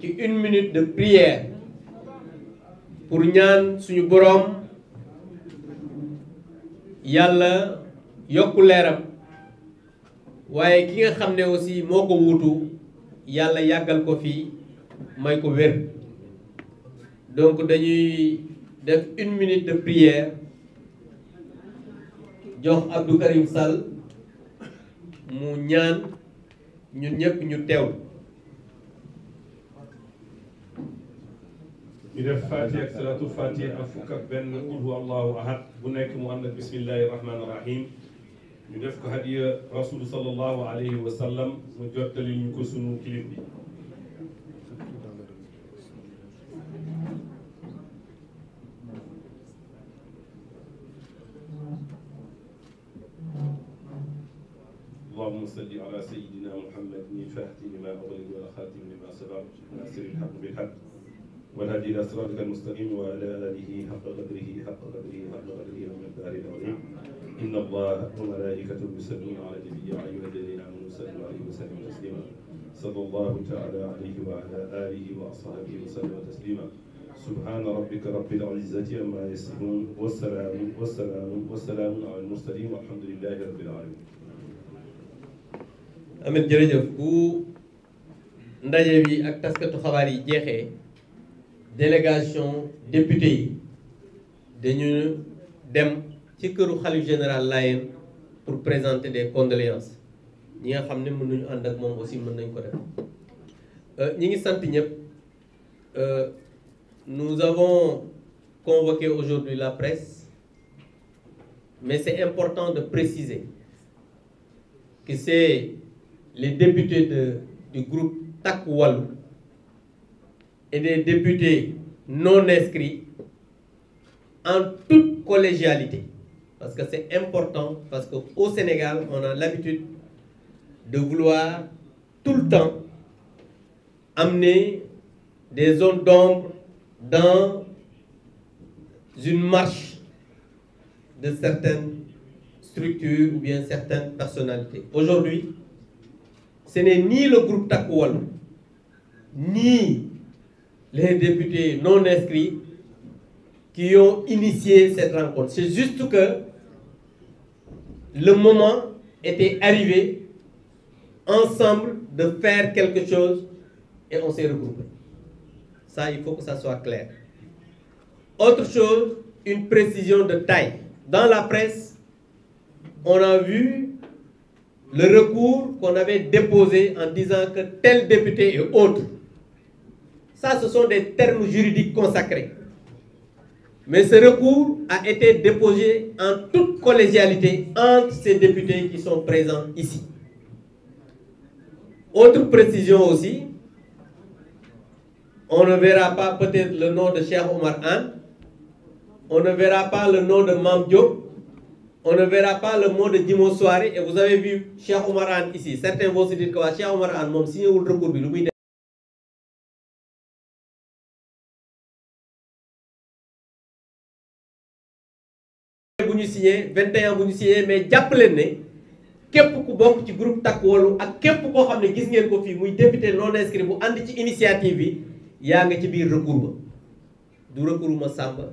ci 1 minute de prière pour ñaan suñu boroom yàlla yokku leeram waaye ki nga xam ne aussi moo ko wuutu yàlla yàggal ko fii may ko wér. Donc dañuy def 1 minute de prière jox Abdou Karim Sall mu ñaan ñun ñëpp ñu teew. ñu def Fatiha ak salaatul Fatiha ak fukk ak benn qul huwa allahu ahad bu nekk mu ànd ak bismillahi rahmaani rahim. ñu def ko hadiya rasul sallallahu alayhi wa sallam mu jottali ñu ko sunu kilif bi. اللهم صل على سيدنا محمد الفاتح لما أغلق والخاتم لما سبق ناصر الحق بالحق والهادي إلى صراطك المستقيم وعلى آله حق قدره ومقداره العظيم. إن الله وملائكته يصلون على النبي يا أيها الذين آمنوا صلوا عليه وسلموا تسليما. صلى الله تعالى عليه وعلى آله وأصحابه وسلم تسليما. سبحان ربك رب العزة عما يصفون والسلام على المرسلين والحمد لله رب العالمين. Amet jërëjëf bu ndaje bi ak taskatu xabaar yi jeexee délégation député yi dañu dem ci këru xalif général Layène pour présenter des condoléances ñi nga xam ne mën nañu ànd ak moom aussi mën nañ ko def ñi ngi sant ñëpp. Nous avons convoqué aujourd'hui la presse, mais c'est important de préciser que c'est les députés du groupe Takku Wallu et des députés non inscrits en toute collégialité. Parce que c'est important, parce qu'au Sénégal, on a l'habitude de vouloir tout le temps amener des zones d'ombre dans une marche de certaines structures ou bien certaines personnalités. Aujourd'hui, ce n'est ni le groupe Takku Wallu, ni les députés non inscrits qui ont initié cette rencontre. C'est juste que le moment était arrivé ensemble de faire quelque chose et on s'est regroupés. Ça, il faut que ça soit clair. Autre chose, une précision de taille. Dans la presse, on a vu le recours qu'on avait déposé en disant que tel député et autre. Ça, ce sont des termes juridiques consacrés. Mais ce recours a été déposé en toute collégialité entre ces députés qui sont présents ici. Autre précision aussi, on ne verra pas peut-être le nom de Cheikh Oumar Anne, on ne verra pas le nom de Mame Diop, on ne verra pas le mot de Djimo Souaré, et vous avez vu Cheikh Oumar Anne ici. Certains vont se dire que Cheikh Oumar Anne moom signé wul recours bi lu muy def. bu ñu signé 21 bu ñu signé, mais jàpp leen ne képp ku bokk ci groupe Takku Wallu ak képp koo xam ne gis ngeen ko fii muy député non inscrit bu ànd ci initiative bi yaa nga ci biir recours ba. Du recours ma Samba,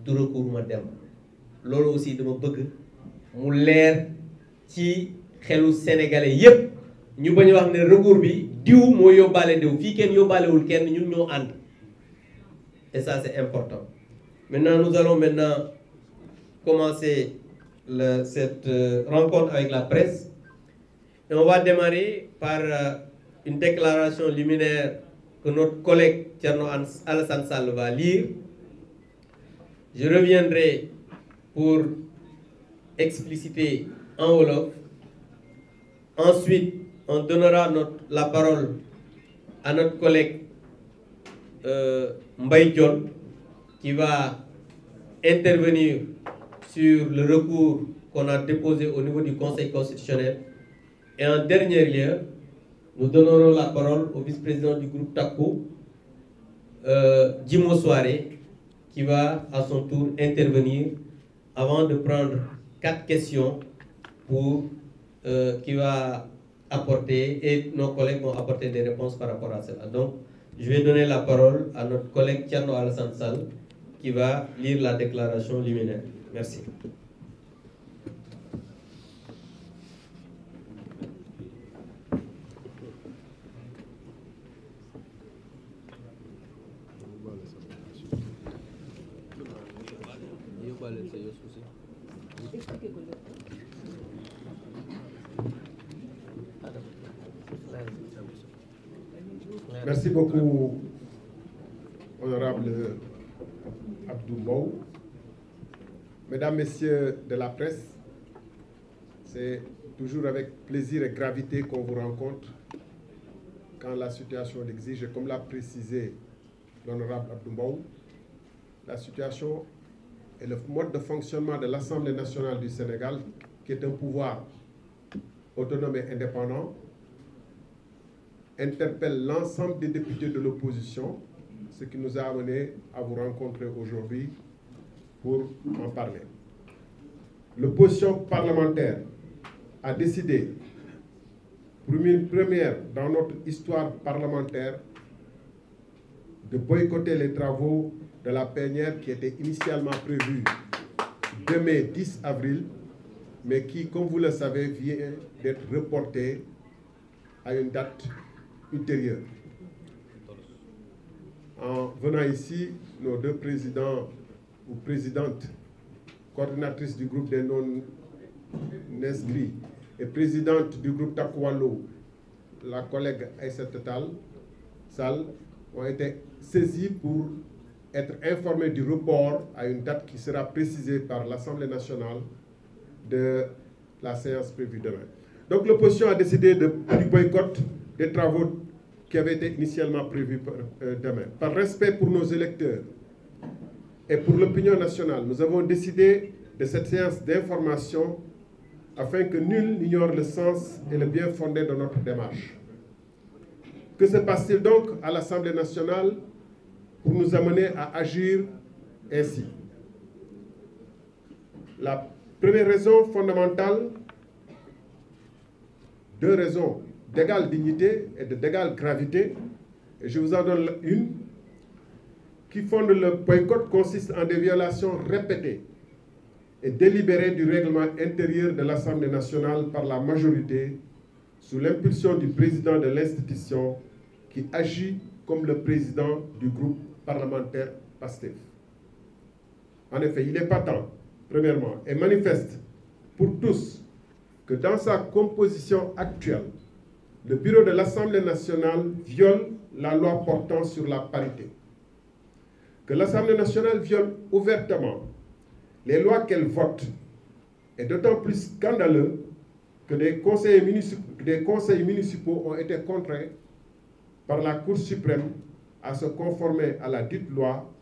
du recours ma Demba. Loolu aussi dama bëgg mu leer ci xelu sénégalais yépp ñu bañ a wax ne recours bi diw moo yóbbaale diw fii kenn yóbbaalewul kenn, ñun ñoo ànd. Et ça c'est important. Maintenant nous allons commencer cette rencontre avec la presse et on va démarrer par une déclaration liminaire que notre collègue Thierno Alassane Sall va lire. Je reviendrai pour expliciter en wolof. Ensuite, on donnera la parole à notre collègue Mbaye Dione qui va intervenir sur le recours qu'on a déposé au niveau du Conseil constitutionnel. Et en dernier lieu, nous donnerons la parole au vice-président du groupe Takku, Djimo Souaré, qui va à son tour intervenir avant de prendre 4 questions qui va apporter, et nos collègues vont apporter des réponses par rapport à cela. Donc, Je vais donner la parole à notre collègue Thierno Alassane Sall qui va lire la déclaration liminaire. Merci. Merci beaucoup, honorable Abdou Mbow. Mesdames, Messieurs de la presse, c'est toujours avec plaisir et gravité qu'on vous rencontre quand la situation l'exige. Et comme l'a précisé l'honorable Abdou Mbow, la situation et le mode de fonctionnement de l'Assemblée nationale du Sénégal, qui est un pouvoir autonome et indépendant, interpelle l'ensemble des députés de l'opposition, ce qui nous a amené à vous rencontrer aujourd'hui pour en parler. L'opposition parlementaire a décidé, pour une première dans notre histoire parlementaire, de boycotter les travaux de la plénière qui étaient initialement prévus demain 10 avril, mais qui, comme vous le savez, vient d'être reportée à une date ultérieure. En venant ici, nos deux présidents ou présidentes, coordinatrices du groupe des non-inscrits et présidente du groupe Takwalo, la collègue Aïssata Tall Sall, ont été saisis pour être informés du report à une date qui sera précisée par l'Assemblée nationale de la séance prévue demain. Donc l'opposition a décidé du boycott des travaux qui avaient été initialement prévus demain. Par respect pour nos électeurs et pour l'opinion nationale, nous avons décidé de cette séance d'information afin que nul n'ignore le sens et le bien fondé de notre démarche. Que se passe-t-il donc à l'Assemblée nationale pour nous amener à agir ainsi? La première raison fondamentale, deux raisons d'égale dignité et d'égale gravité, et je vous en donne une, qui fonde le boycott consiste en des violations répétées et délibérées du règlement intérieur de l'Assemblée nationale par la majorité sous l'impulsion du président de l'institution qui agit comme le président du groupe parlementaire PASTEF. En effet, il est patent, premièrement, et manifeste pour tous que dans sa composition actuelle, le bureau de l'Assemblée nationale viole la loi portant sur la parité. Que l'Assemblée nationale viole ouvertement les lois qu'elle vote est d'autant plus scandaleux que des conseils municipaux ont été contraints par la Cour suprême à se conformer à la dite loi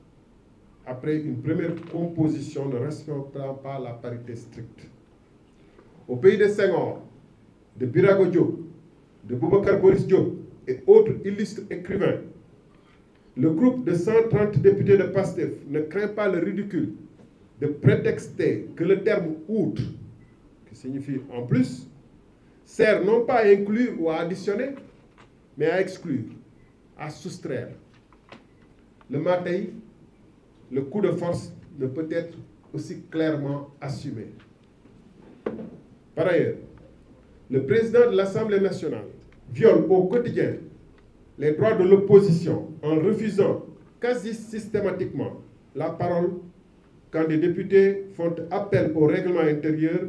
après une première composition ne respectant pas la parité stricte. Au pays de Senghor, de Birago Diop, de Boubacar Boris Diop et autres illustres écrivains, le groupe de 130 députés de PASTEF ne craint pas le ridicule de prétexter que le terme « outre », qui signifie « en plus », sert non pas à inclure ou à additionner, mais à exclure, à soustraire. Le matin, le coup de force ne peut être aussi clairement assumé. Par ailleurs, le président de l'Assemblée nationale viole au quotidien les droits de l'opposition en refusant quasi systématiquement la parole quand des députés font appel au règlement intérieur,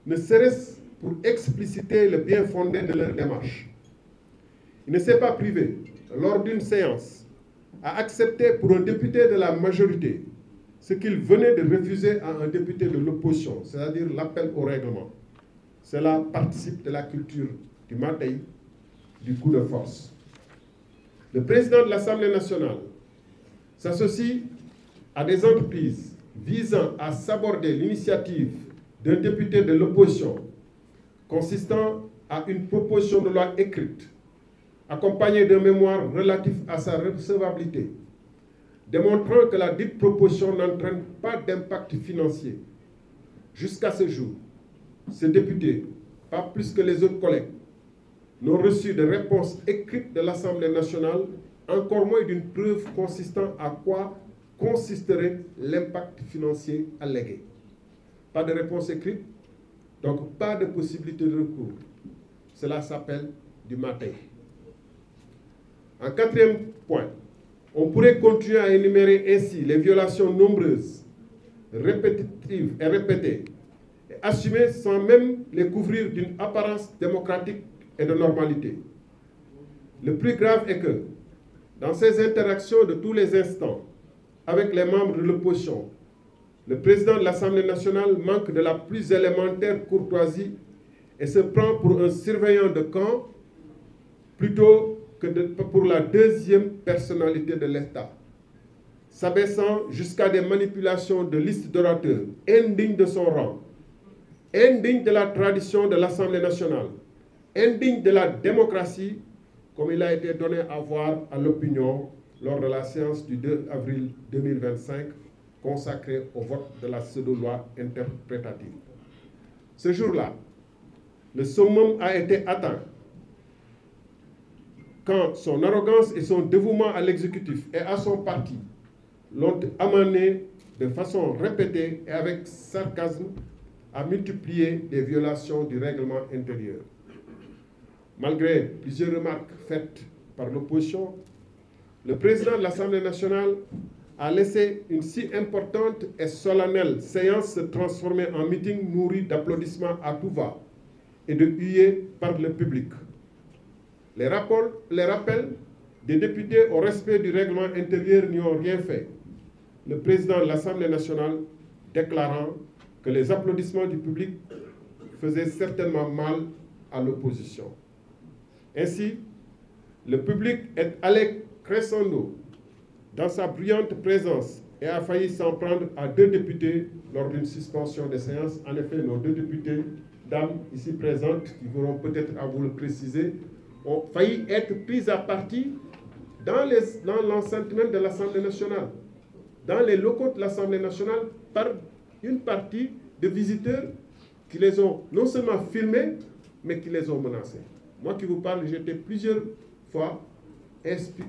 ne serait-ce pour expliciter le bien fondé de leur démarche. Il ne s'est pas privé, lors d'une séance, à accepter pour un député de la majorité ce qu'il venait de refuser à un député de l'opposition, c'est-à-dire l'appel au règlement. Cela participe de la culture du matin, du coup de force. Le président de l'Assemblée nationale s'associe à des entreprises visant à saborder l'initiative d'un député de l'opposition, consistant à une proposition de loi écrite, accompagnée d'un mémoire relatif à sa recevabilité, démontrant que la dite proposition n'entraîne pas d'impact financier. Jusqu'à ce jour, ces députés, pas plus que les autres collègues, n'ont reçu de réponse écrite de l'Assemblée nationale encore moins d'une preuve consistant à quoi consisterait l'impact financier allégué. Pas de réponse écrite, donc pas de possibilité de recours. Cela s'appelle du matin. En quatrième point, on pourrait continuer à énumérer ainsi les violations nombreuses, répétitives et répétées, et assumées sans même les couvrir d'une apparence démocratique et de normalité. Le plus grave est que, dans ces interactions de tous les instants avec les membres de l'opposition, le président de l'Assemblée nationale manque de la plus élémentaire courtoisie et se prend pour un surveillant de camp plutôt que pour la deuxième personnalité de l'État, s'abaissant jusqu'à des manipulations de listes d'orateurs indignes de son rang, indignes de la tradition de l'Assemblée nationale, indignes de la démocratie, comme il a été donné à voir à l'opinion lors de la séance du 2 avril 2025 consacrée au vote de la pseudo-loi interprétative. Ce jour-là, le summum a été atteint quand son arrogance et son dévouement à l'exécutif et à son parti l'ont amené de façon répétée et avec sarcasme à multiplier des violations du règlement intérieur. Malgré plusieurs remarques faites par l'opposition, le président de l'Assemblée nationale a laissé une si importante et solennelle séance se transformer en meeting nourri d'applaudissements à tout va et de huées par le public. Les rappels des députés au respect du règlement intérieur n'y ont rien fait. Le président de l'Assemblée nationale déclarant que les applaudissements du public faisaient certainement mal à l'opposition. Ainsi, le public est allé crescendo dans sa brillante présence et a failli s'en prendre à 2 députés lors d'une suspension des séances. En effet, nos 2 députés, dames ici présentes, qui pourront peut-être à vous le préciser, ont failli être prises à partie dans l'enceinte même de l'Assemblée nationale, dans les locaux de l'Assemblée nationale, par une partie de visiteurs qui les ont non seulement filmés, mais qui les ont menacés. Moi qui vous parle, j'ai été plusieurs fois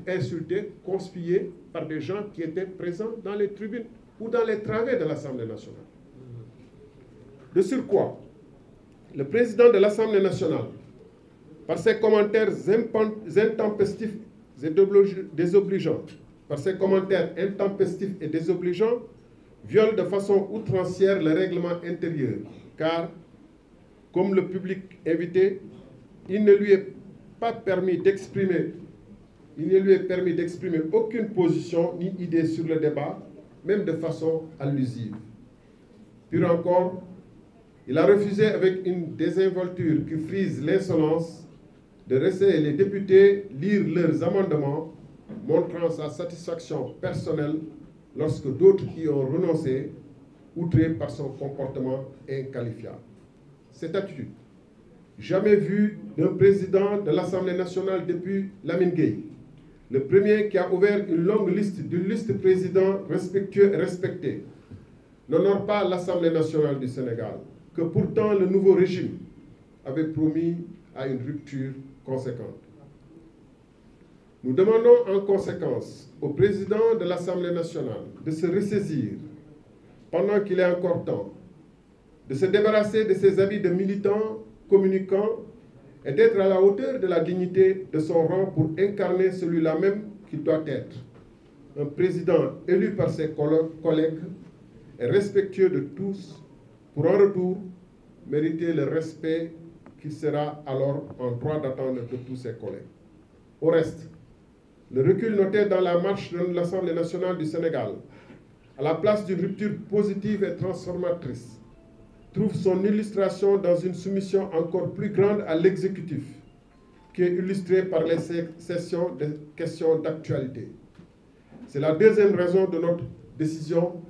insulté, conspué par des gens qui étaient présents dans les tribunes ou dans les travées de l'Assemblée nationale. De surcroît, le président de l'Assemblée nationale, par ses commentaires intempestifs et désobligeants, viole de façon outrancière le règlement intérieur, car, comme le public invité, il ne lui est permis d'exprimer aucune position ni idée sur le débat, même de façon allusive. Pire encore, il a refusé avec une désinvolture qui frise l'insolence de laisser les députés lire leurs amendements, montrant sa satisfaction personnelle lorsque d'autres y ont renoncé, outrés par son comportement inqualifiable. Cette attitude, jamais vue d'un président de l'Assemblée nationale depuis Lamine Gueye, le premier qui a ouvert une longue liste d'une liste président respectueux et respecté, n'honore pas l'Assemblée nationale du Sénégal, que pourtant le nouveau régime avait promis à une rupture conséquente. Nous demandons en conséquence au président de l'Assemblée nationale de se ressaisir pendant qu'il est encore temps, de se débarrasser de ses habits de militant, communicant et d'être à la hauteur de la dignité de son rang pour incarner celui-là même qu'il doit être. Un président élu par ses collègues et respectueux de tous pour en retour mériter le respect qu'il sera alors en droit d'attendre de tous ses collègues. Au reste, le recul noté dans la marche de l'Assemblée nationale du Sénégal, à la place d'une rupture positive et transformatrice, trouve son illustration dans une soumission encore plus grande à l'exécutif, qui est illustrée par les sessions de questions d'actualité. C'est la deuxième raison de notre décision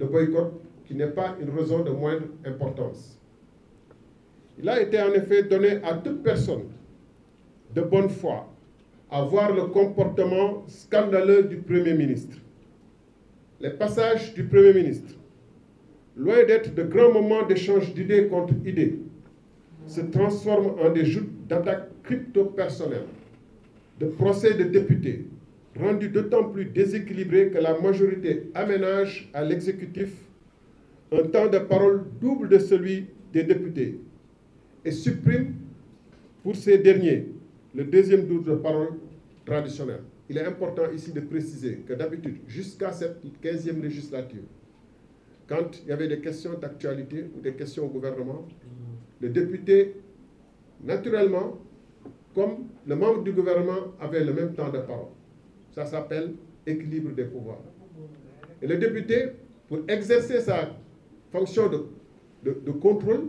de boycott, qui n'est pas une raison de moindre importance. Il a été en effet donné à toute personne de bonne foi à voir le comportement scandaleux du Premier ministre. Les passages du Premier ministre, loin d'être de grands moments d'échange d'idées contre idées, se transforment en des joutes d'attaques crypto-personnelles, de procès de députés, rendu d'autant plus déséquilibré que la majorité aménage à l'exécutif un temps de parole double de celui des députés et supprime pour ces derniers le deuxième tour de parole traditionnel. Il est important ici de préciser que d'habitude, jusqu'à cette 15e législature, quand il y avait des questions d'actualité ou des questions au gouvernement, le député, naturellement, comme le membre du gouvernement, avait le même temps de parole. Ça s'appelle équilibre des pouvoirs. Et le député, pour exercer sa fonction de contrôle,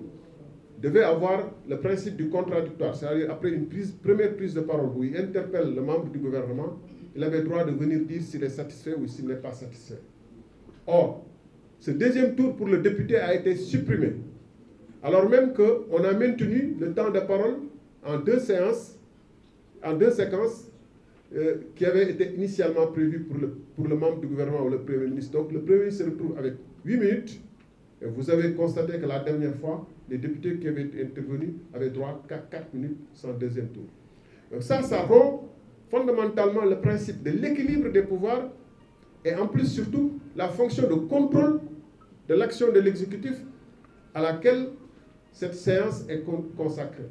devait avoir le principe du contradictoire, c'est-à-dire après une première prise de parole où il interpelle le membre du gouvernement, il avait le droit de venir dire s'il est satisfait ou s'il n'est pas satisfait. Or, ce deuxième tour pour le député a été supprimé, alors même qu'on a maintenu le temps de parole en deux séquences qui avaient été initialement prévues pour le membre du gouvernement ou le Premier ministre. Donc le Premier ministre se retrouve avec 8 minutes, et vous avez constaté que la dernière fois, les députés qui avaient intervenu avaient droit qu'à 4 minutes sans deuxième tour. Donc ça rompt fondamentalement le principe de l'équilibre des pouvoirs et en plus surtout la fonction de contrôle de l'action de l'exécutif à laquelle cette séance est consacrée.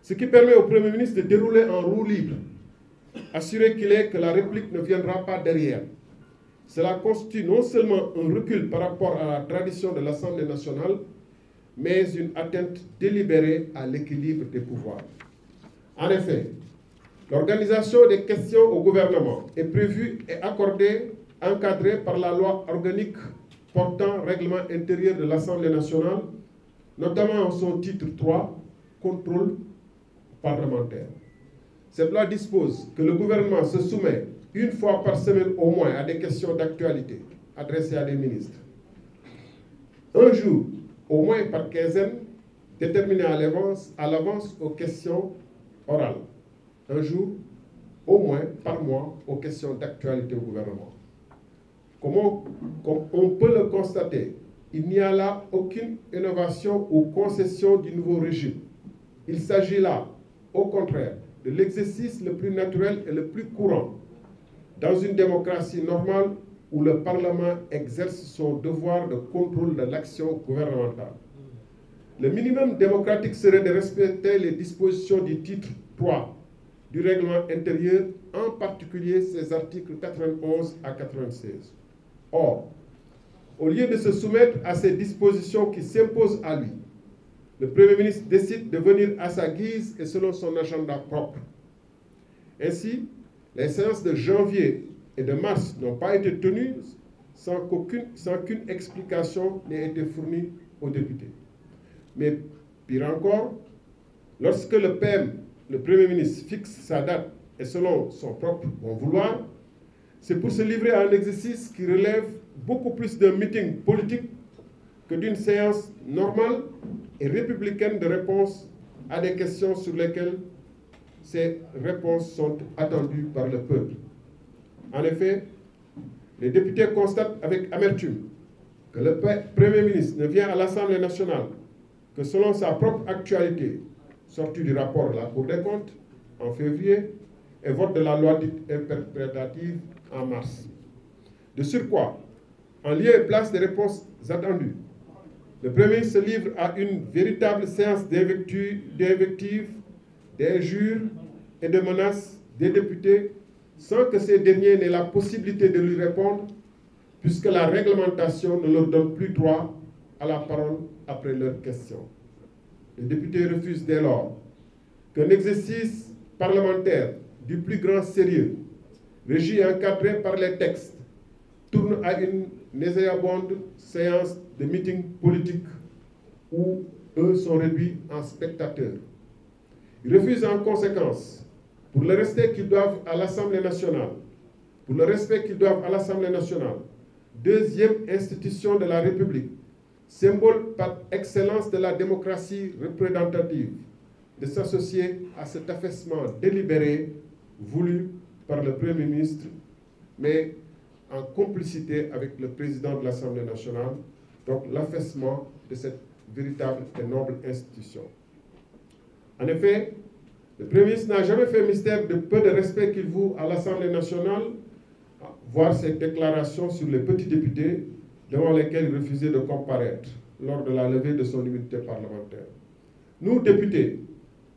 Ce qui permet au Premier ministre de dérouler en roue libre, assuré qu'il est que la réplique ne viendra pas derrière. Cela constitue non seulement un recul par rapport à la tradition de l'Assemblée nationale, mais une atteinte délibérée à l'équilibre des pouvoirs. En effet, l'organisation des questions au gouvernement est prévue et encadrée par la loi organique portant règlement intérieur de l'Assemblée nationale, notamment en son titre 3, contrôle parlementaire. Cette loi dispose que le gouvernement se soumet une fois par semaine au moins à des questions d'actualité adressées à des ministres. Un jour, au moins par quinzaine, déterminé à l'avance aux questions orales. Un jour, au moins par mois, aux questions d'actualité au gouvernement. Comme on peut le constater, il n'y a là aucune innovation ou concession du nouveau régime. Il s'agit là, au contraire, de l'exercice le plus naturel et le plus courant dans une démocratie normale où le Parlement exerce son devoir de contrôle de l'action gouvernementale. Le minimum démocratique serait de respecter les dispositions du titre 3 du règlement intérieur, en particulier ses articles 91 à 96. Or, au lieu de se soumettre à ces dispositions qui s'imposent à lui, le Premier ministre décide de venir à sa guise et selon son agenda propre. Ainsi, les séances de janvier et de mars n'ont pas été tenues sans qu'une explication n'ait été fournie aux députés. Mais pire encore, lorsque le PM, le Premier ministre, fixe sa date et selon son propre bon vouloir, c'est pour se livrer à un exercice qui relève beaucoup plus d'un meeting politique que d'une séance normale et républicaine de réponse à des questions sur lesquelles ces réponses sont attendues par le peuple. En effet, les députés constatent avec amertume que le Premier ministre ne vient à l'Assemblée nationale que selon sa propre actualité, sortie du rapport de la Cour des comptes en février et vote de la loi dite interprétative en mars. De surcroît, en lieu et place des réponses attendues, le Premier ministre se livre à une véritable séance d'invectives, d'injures et de menaces des députés sans que ces derniers n'aient la possibilité de lui répondre, puisque la réglementation ne leur donne plus droit à la parole après leurs questions. Les députés refusent dès lors qu'un exercice parlementaire du plus grand sérieux, régi et encadré par les textes, tourne à une nauséabonde séance de meeting politique où eux sont réduits en spectateurs. Ils refusent en conséquence, pour le respect qu'ils doivent à l'Assemblée nationale, deuxième institution de la République, symbole par excellence de la démocratie représentative, de s'associer à cet affaissement délibéré voulu par le Premier ministre, mais en complicité avec le président de l'Assemblée nationale, donc l'affaissement de cette véritable et noble institution. En effet, Le Premier ministre n'a jamais fait mystère de peu de respect qu'il voue à l'Assemblée nationale, voir ses déclarations sur les petits députés devant lesquels il refusait de comparaître lors de la levée de son immunité parlementaire. Nous, députés,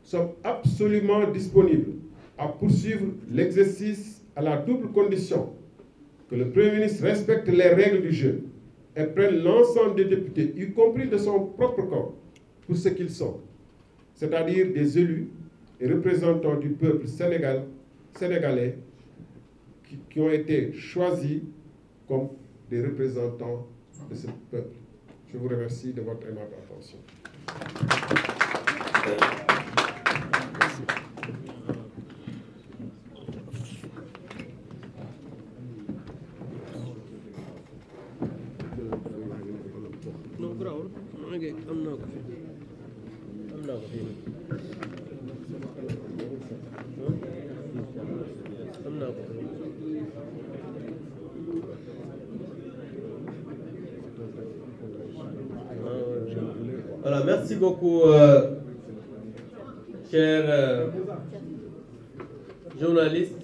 sommes absolument disponibles à poursuivre l'exercice à la double condition que le Premier ministre respecte les règles du jeu et prenne l'ensemble des députés, y compris de son propre corps, pour ce qu'ils sont, c'est-à-dire des élus et représentants du peuple sénégalais qui ont été choisis comme des représentants de ce peuple. Je vous remercie de votre aimable attention. Voilà, merci beaucoup, chers journalistes.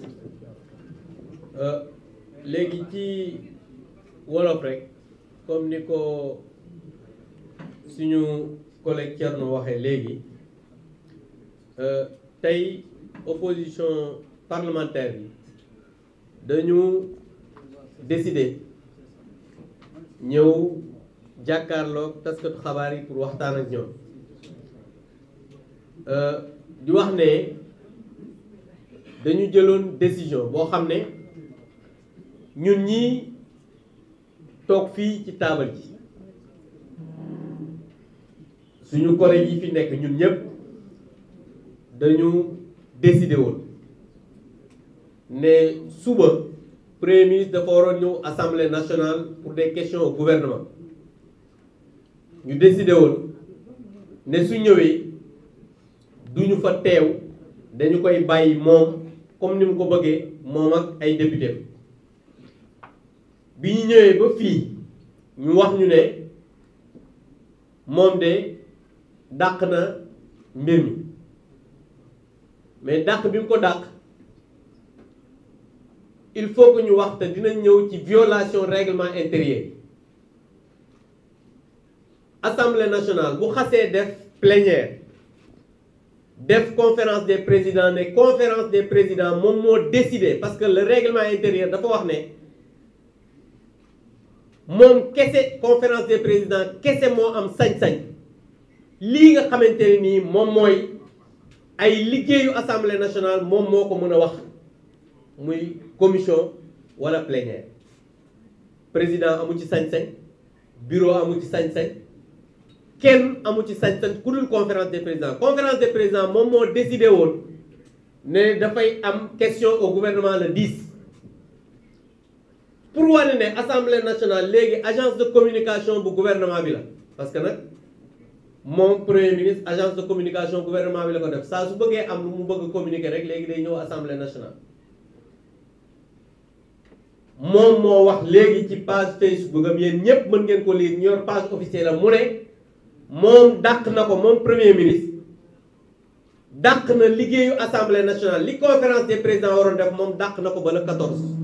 Léegi ci wolof rek comme ni ko suñu collègue Thierno waxee léegi tey opposition parlementaire bi dañu décider ñëw jàkkaarloog taskatu xabaar yi pour waxtaan ak ñoom di wax ne dañu jëloon décision boo xam ne ñun ñii toog fii ci taabal ji suñu collègue yi fi nekk ñun ñëpp dañu décider woon ne suba premier ministre dafa waroon ñëw assemblée nationale pour des questions au gouvernement ñu décidé woon ne su ñëwee duñu fa teew dañu koy bàyyi moom comme ni mu ko bëggee moom ak ay député bi ñu ñëwee ba fii ñu wax ñu ne moom de dàq na mbir mi mais dàq bi mu ko dàq il faut que ñu wax te dinañ ñëw ci violation règlement intérieur Assemblée nationale bu xasee def plénière def conférence des présidents ne conférence des présidents moom moo décidé parce que le règlement intérieur dafa wax ne moom kese conférence des présidents kese moo am sañ-sañ lii nga xamante ne nii moom mooy ay liggéeyu Assemblée nationale moom moo ko mën a wax muy commission wala plénière président amu ci sañ-sañ bureau amu ci sañ-sañ kenn amu ci sañ-sañ ku dul conférence des présidents moom moo décidé woon ne dafay am question au gouvernement le 10 pour wane ne assemblée nationale léegi agence de communication bu gouvernement bi la parce que nag moom premier ministre agence de communication gouvernement bi la ko def saa su bëggee am lu mu bëgg communiquer rek léegi day ñëw assemblée nationale moom moo wax léegi ci page Facebook am yéen ñépp mën ngeen ko lire ñu yor page officielle am mu ne moom dàq na ko moom premier ministre dàq na liggéeyu assemblée nationale li conférence des présidents waroon def moom dàq na ko ba le 14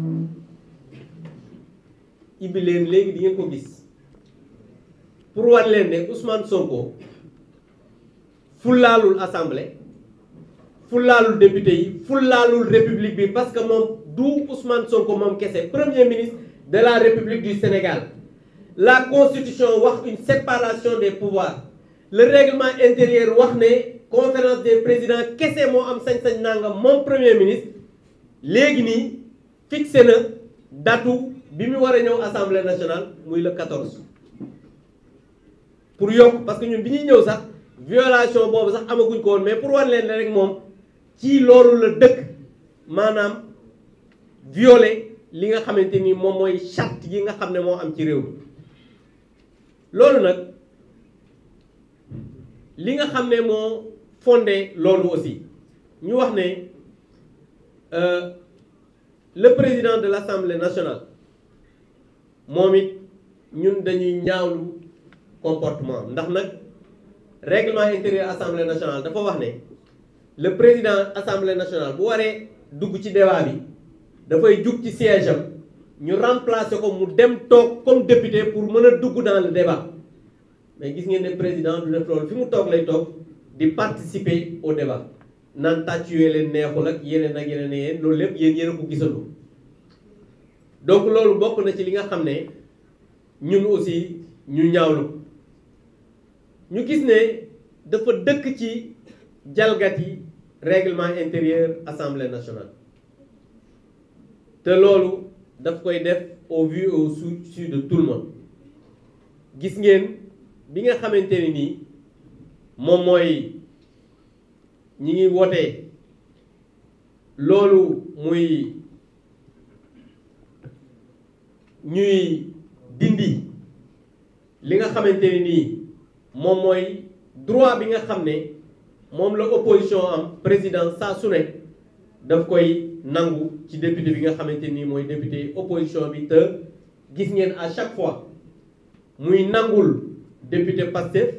ibbi leen léegi di ngeen ko gis pour wan leen ne Ousmane Sonko fulaalul assemblée fulaalul député yi fulaalul république bi parce que moom du Ousmane Sonko moom kese premier ministre de la république du Sénégal. La constitution wax une séparation des pouvoirs le règlement intérieur wax ne conférence des présidents kese moo am sañ-sañ nangam moom premier ministre léegi nii fixé na datu bi mu war a ñëw assemblée nationale muy le 14 pour yokk parce que ñun bi ñuy ñëw sax violation boobu sax amaguñ ko woon mais pour wan leen rek moom ci loolu la dëkk maanaam violer li nga xamante ni moom mooy charte yi nga xam ne moo am ci réew mi loolu nag li nga xam ne moo fondé loolu aussi ñu wax ne le président de l'Assemblée nationale moom it ñun dañuy ñaawlu comportement ndax nag règlement intérieur Assemblée nationale dafa wax ne le président assemblée nationale bu waree dugg ci débat bi dafay jug ci siège am ñu remplacer ko mu dem toog comme député pour mën a dugg dans le débat mais gis ngeen ne président du def loolu fi mu toog lay toog di participer au débat naan tàccuwee leen neexul ak yeneen loolu lépp yéen a ko gisandoo donc loolu bokk na ci li nga xam ne ñun aussi ñu ñaawlu ñu gis ne dafa dëkk ci jalgati règlement intérieur assemblée nationale te loolu daf koy def au vu et au su de tout le monde gis ngeen bi nga xamante ni nii moom mooy ñi ngi wootee loolu muy ñuy dindi li nga xamante ni nii moom mooy droit bi nga xam ne moom la opposition am président saa su ne daf koy nangu ci député bi nga xamante ni mooy député opposition bi te gis ngeen à chaque fois muy nangul député Pastef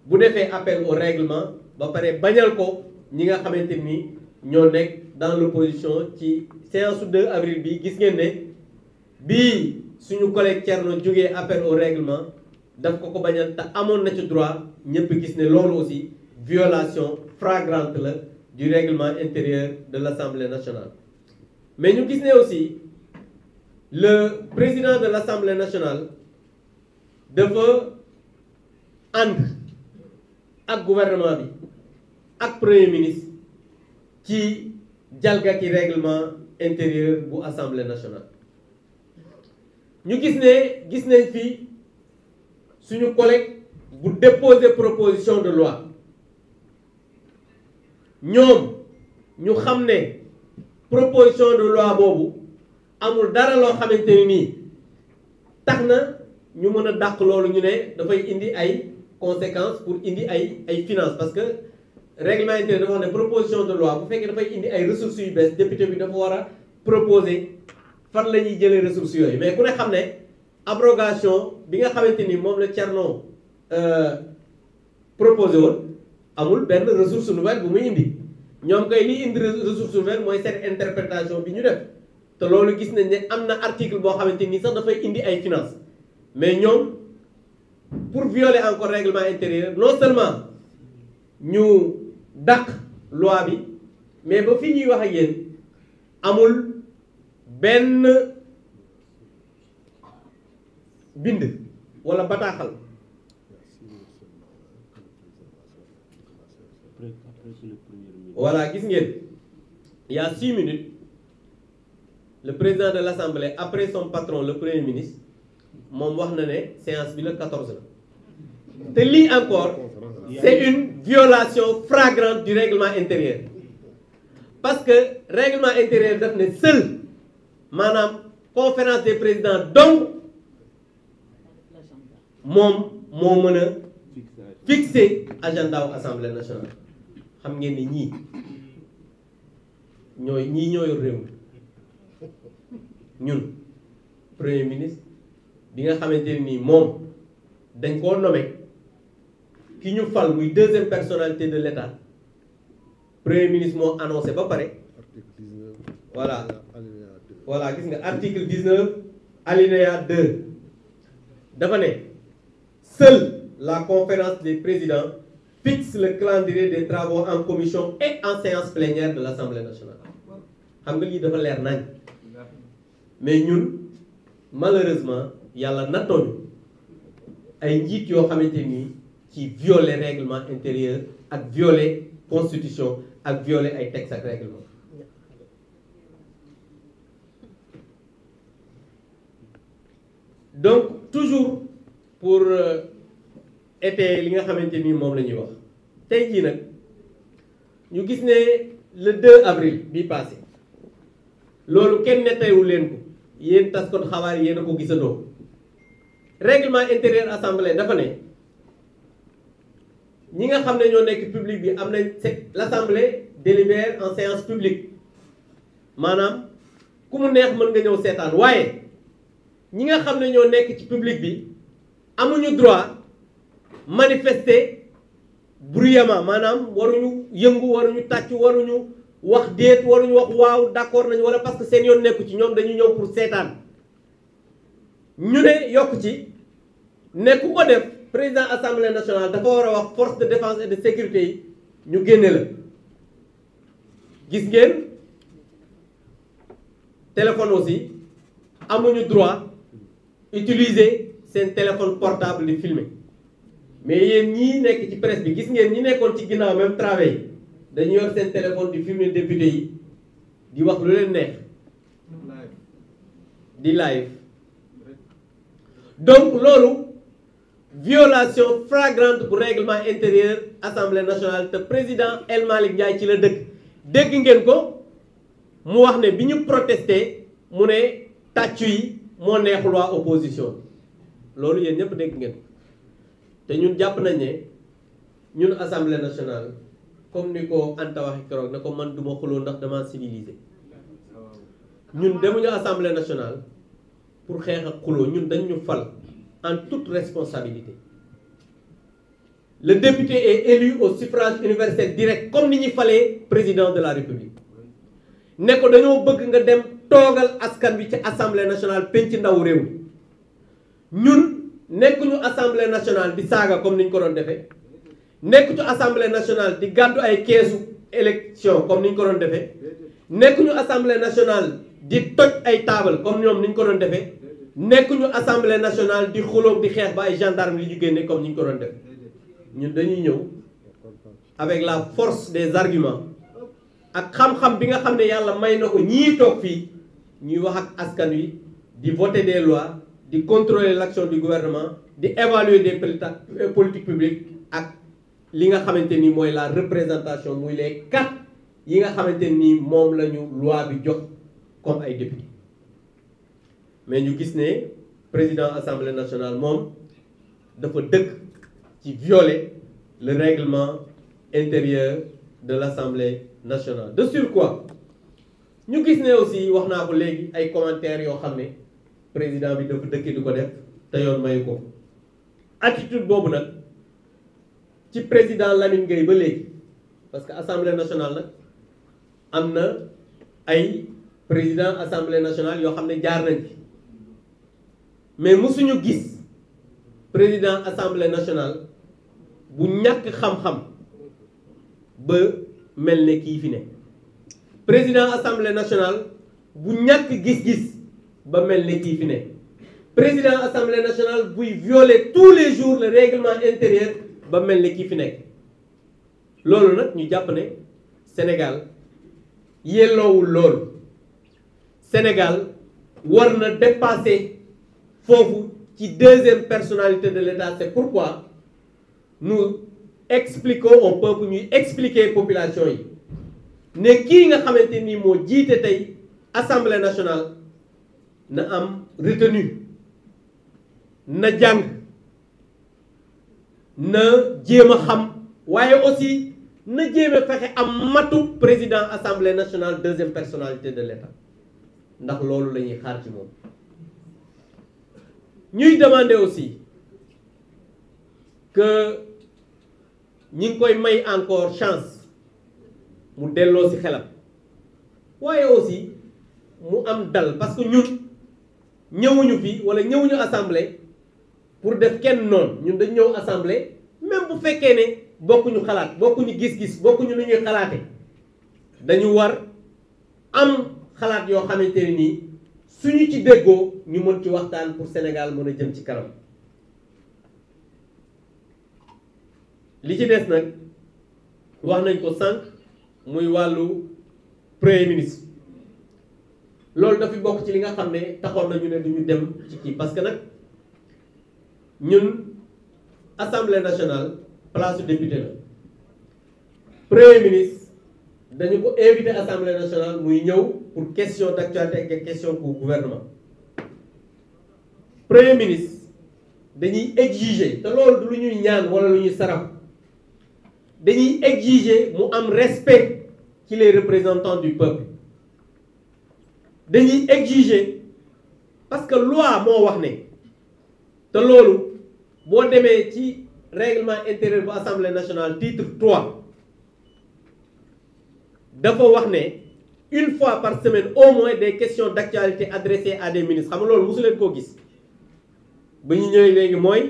bu defee appel au règlement ba pare bañal ko ñi nga xamante ni ñoo nekk dans l'opposition ci séance su 2 avril bi gis ngeen ne bii suñu collègue Thierno jógee appel au règlement daf ko bañal te amoon na ci droit ñëpp gis ne loolu aussi violation flagrante la du règlement intérieur de l'Assemblée nationale. Mais ñu gis ne aussi le président de l'Assemblée nationale dafa ànd ak gouvernement bi ak premier ministre ci jalgati règlement intérieur bu Assemblée nationale. ñu gis nañ fi suñu collègue bu déposer proposition de loi ñoom ñu xam ne proposition de loi boobu amul dara loo xamante ni nii tax na ñu mën a dàq loolu ñu ne dafay indi ay conséquences pour indi ay finances parce que règlement intérieur dafa wax ne proposition de loi bu fekkee dafay indi ay ressources yu bees député bi dafa war a proposer fan la ñuy jëlee ressources yooyu mais ku ne xam ne abrogation bi nga xamante ni moom la Thierno proposé woon amul benn ressource nouvelle bu muy indi ñoom kay li indi ressource nouvelle mooy cette interprétation bi ñu def te loolu gis nañ ne am na article boo xamante ni sax dafay indi ay finances mais ñoom pour violer encore règlement intérieur non seulement ñu dàq loi bi mais ba fi ñuy wax ak yéen amul benn bind wala bataaxal voilà gis ngeen il y a 6 minutes le président de l'Assemblée après son patron le premier ministre moom wax na ne séance bi le 14 la te lii encore c'est une violation flagrante du règlement intérieur parce que règlement intérieur daf ne seul maanaam conférence des présidents donc moom moo mën a fixer agenda wu assemblée nationale xam ngeen ni ñii ñoo yor réew mi ñun premier ministre bi nga xamante ne nii moom dañ koo nommé ki ñu fal muy deuxième personnalité de l'État premier ministre moo annoncé ba pare voilà gis nga article 19 alinéa 2 dafa ne seule la conférence des présidents fixe le calendrier des travaux en commission et en séance plénière de l'Assemblée nationale xam nga lii dafa leer nañ mais ñun malheureusement yàlla nattooñu ay njiit yoo xamante ni ci violer règlement intérieur ak violer constitution ak violer ay textes ak règlement donc toujours pour été li nga xamante ni moom la ñuy wax tey jii nag ñu gis ne le 2 avril bi passé loolu kenn nettaliwul leen ko yéen taskatu xabaar yéen a ko gisandoo règlement intérieur assemblée dafa ne ñi nga xam ne ñoo nekk public bi am nañ l'assemblée délibère en séance publique maanaam ku mu neex mën nga ñëw seetaan waaye ñi nga xam ne ñoo nekk ci public bi amuñu droit manifester bruyamment maanaam waruñu yëngu waruñu tàcc waruñu wax déet waruñu wax waaw d'accord nañu wala parce que seen yoon nekku ci ñoom dañu ñëw pour seetaan ñu ne yokk ci ne ku ko def président assemblée nationale dafa war a wax force de défense et de sécurité yi ñu génne la gis ngeen téléphone aussi amuñu droit utiliser seen téléphone portable di filmer mais yéen ñii nekk ci presse bi gis ngeen ñi nekkoon ci ginnaaw même travail dañu yor seen téléphone di filmer député yi di wax lu leen neex di live donc loolu violation flagrante bu règlement intérieur assemblée nationale te président El Malick Ndiaye ci la dëkk dégg ngeen ko mu wax ne bi ñu protesté mu ne tàccu yi moo neexul waa opposition loolu yéen ñëpp dégg ngeen te ñun jàpp nañ ne ñun assemblée nationale comme ni ko Anta waxi keroog ne ko man duma xuloo ndax dama civilisé ñun demuñu assemblée nationale pour xeex ak xuloo ñun dañ ñu fal en toute responsabilité le député est élu au suffrage universel direct comme ni ñu falee président de la république ne ko dañoo bëgg nga dem toogal askan bi ci assemblée nationale penc ndaw réew ñun nekkuñu assemblée nationale di saaga comme ni ñu ko doon defee nekkuñu assemblée nationale di gàddu ay keesu élection comme ni ñu ko doon defee nekkuñu assemblée nationale di toj ay taabal comme ñoom ni ñu ko doon defee nekkuñu assemblée nationale di xulóog di xeex ba ay gendarme yi ñu génne comme ni ñu ko doon defee ñun dañuy ñëw avec la force des arguments ak xam-xam bi nga xam ne yàlla may na ko ñii toog fii ñuy wax ak askan wi di voter des lois di contrôler l'action du gouvernement di évaluer des politiques publiques ak li nga xamante ni mooy la représentation muy les 4 yi nga xamante ni moom la ñu loi bi jox comme ay député mais ñu gis ne président assemblée nationale moom dafa dëkk ci violer le règlement intérieur de l'assemblée nationale de surcroît ñu gis ne aussi wax naa ko léegi ay commentaires yoo xam ne président bi dafa dëkk di ko def te yoon mayu ko attitude boobu nag ci président Lamine Gueye ba léegi parce que assemblée nationale nag am na ay président assemblée nationale yoo xam ne jaar nañ fi mais musuñu gis président assemblée nationale bu ñàkk xam-xam ba mel ne kii fi ne président assemblée nationale bu ñàkk gis-gis ba mel ne kii fi ne président assemblée nationale buy violer tous les jours le règlement intérieur ba mel ne kii fi nekk loolu nag ñu jàpp ne Sénégal yelloowul loolu Sénégal war na dépasser foofu ci deuxième personnalité de l'État. C'est pourquoi nous expliquons au peuple, ñuy expliquer population yi ne kii nga xamante ni moo jiite tey assemblée nationale na am retenue na jàng na jéem a xam waaye aussi na jéem a fexe am matu président assemblée nationale deuxième personnalité de l'État ndax loolu la ñuy xaar ci moom. ñuy demander aussi que ñi ngi koy may encore chance mu delloo ci xelam waaye aussi mu am dal parce que ñun ñëwuñu fi wala ñëwuñu assemblée pour def kenn noonu ñun dañ ñëw assemblée même bu fekkee ne bokkuñu xalaat bokkuñu gis-gis bokkuñu lu ñuy xalaate dañu war am xalaat yoo xamante ne nii suñu ci déggoo ñu mën ci waxtaan pour Sénégal mën a jëm ci kanam li ci des nag wax nañ ko sànq muy wàllu premier ministre loolu dafa bokk ci li nga xam ne taxoon nañu ne duñu dem ci kii parce que nag ñun assemblée nationale place su député la premier ministre dañu ko invité assemblée nationale muy ñëw pour question d'actualité ak question pour gouvernement premier ministre dañuy exiger te loolu du lu ñuy ñaan wala lu ñuy sarax dañuy exiger mu am respect ci les représentants du peuple dañuy exiger parce que loi moo wax ne te loolu boo demee ci règlement intérieur bu assemblée nationale titre 3 dafa wax ne une fois par semaine au moins des questions d'actualité adressées à des ministres xam nga loolu mosu leen koo gis ba ñu ñëwee léegi mooy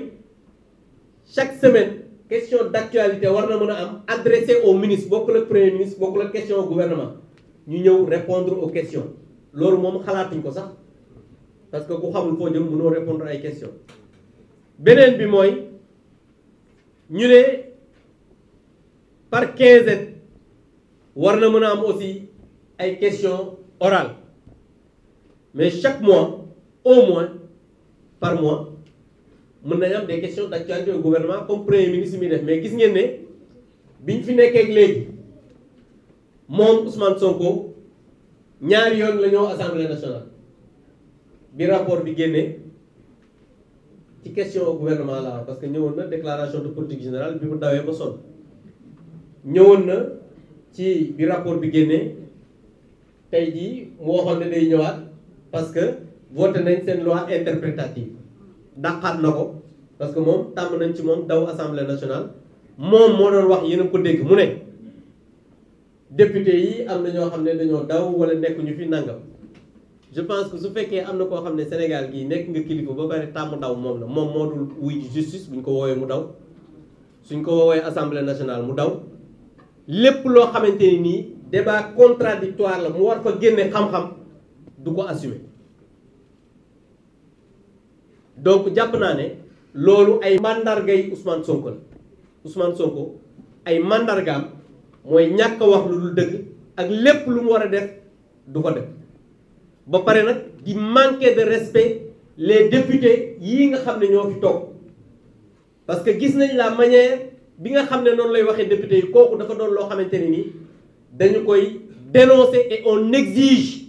chaque semaine question d'actualité war na mën a am adressée au ministre bokkul ak premier ministre bokkul ak question au gouvernement ñu ñëw répondre aux questions loolu moom xalaatuñ ko sax parce que ku xamul foo jëm mënoo répondre ay questions beneen bi mooy ñu ne par quinzaine war na mën a am aussi ay questions orales mais chaque mois au moins par mois mën nañu am des questions d'actualité au gouvernement comme premier ministre mi def mais gis ngeen ne biñ fi nekkee léegi moom Ousmane Sonko ñaari yoon la ñëw assemblée nationale bi rapport bi génnee ci question au gouvernement la parce que ñëwoon na déclaration de politique générale bi mu dawee ba sonn ñëwoon na ci bi rapport bi génnee tey jii mu waxoon ne day ñëwaat parce que voté nañ seen loi interprétative dàqaat na ko parce que moom tàmm nañ ci moom daw assemblée nationale moom moo doon wax yéen a ko dégg mu ne député yi am na ñoo xam ne dañoo daw wala nekkuñu fi nangam je pense que su fekkee am na koo xam ne Sénégal gii nekk nga kilifa ba bari tàmm daw moom la moom moo dul wuy justice buñ ko woowee mu daw suñ ko woowee assemblée nationale mu daw lépp loo xamante ni nii débat contradictoire la mu war fa génne xam-xam du ko assumer donc jàpp naa ne loolu ay mandargay Ousmane Sonko la Ousmane Sonko ay mandargaam mooy ñàkk a wax lu dul dëgg ak lépp lu mu war a def du ko def ba pare nag di manquer de respect les députés yii nga xam ne ñoo fi toog parce que gis nañ la manière bi nga xam ne noonu lay waxee député yi kooku dafa doon loo xamante ne nii dañu koy dénoncer et on exige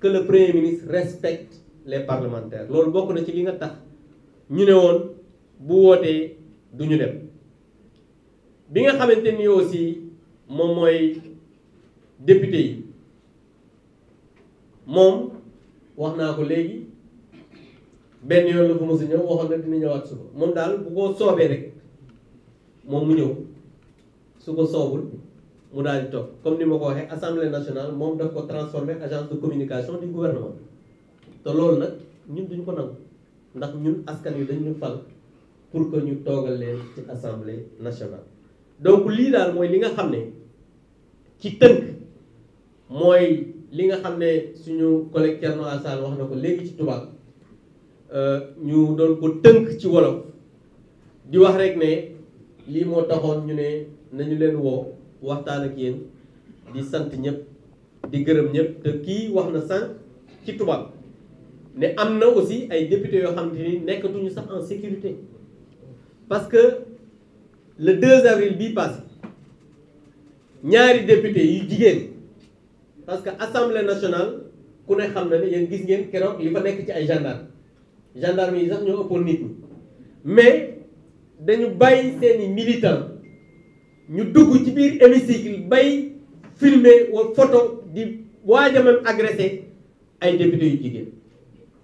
que le premier ministre respecte les parlementaires loolu bokk na ci li nga tax ñu ne woon bu wootee du ñu dem bi nga xamante ni aussi moom mooy député yi moom wax naa ko léegi benn yoon la bu mos a ñëw waxoon na dina ñëwaat suba moom daal bu ko soobee rek moom mu ñëw su ko soobul mu daal di toog comme ni ma ko waxee assemblée nationale moom daf ko transformé agence de communication du gouvernement te loolu nag ñun duñ ko nangu ndax ñun askan wi dañu fal pour que ñu toogal leen ci assemblée nationale. donc lii daal mooy li nga xam ne ci tënk mooy li nga xam ne suñu collègue Thierno Alassane wax na ko léegi ci tubaab ñu doon ko tënk ci wolof di wax rek ne lii moo taxoon ñu ne nañu leen woo waxtaan ak yéen di sant ñëpp di gërëm ñëpp te kii wax na sànq ci tubaab ne am na aussi ay députés yoo xam ni nekkatuñu sax en sécurité parce que le 2 avril bii passé ñaari député yu jigéen parce que assemblée nationale ku ne xam na ne yéen gis ngeen keroog li fa nekk ci ay gendarme yi sax ñoo ëppoon nit ñi mais dañu bàyyi seeni militants ñu dugg ci biir hémicycle bay filmer wala photo di waaj a même agressé ay députés yu jigéen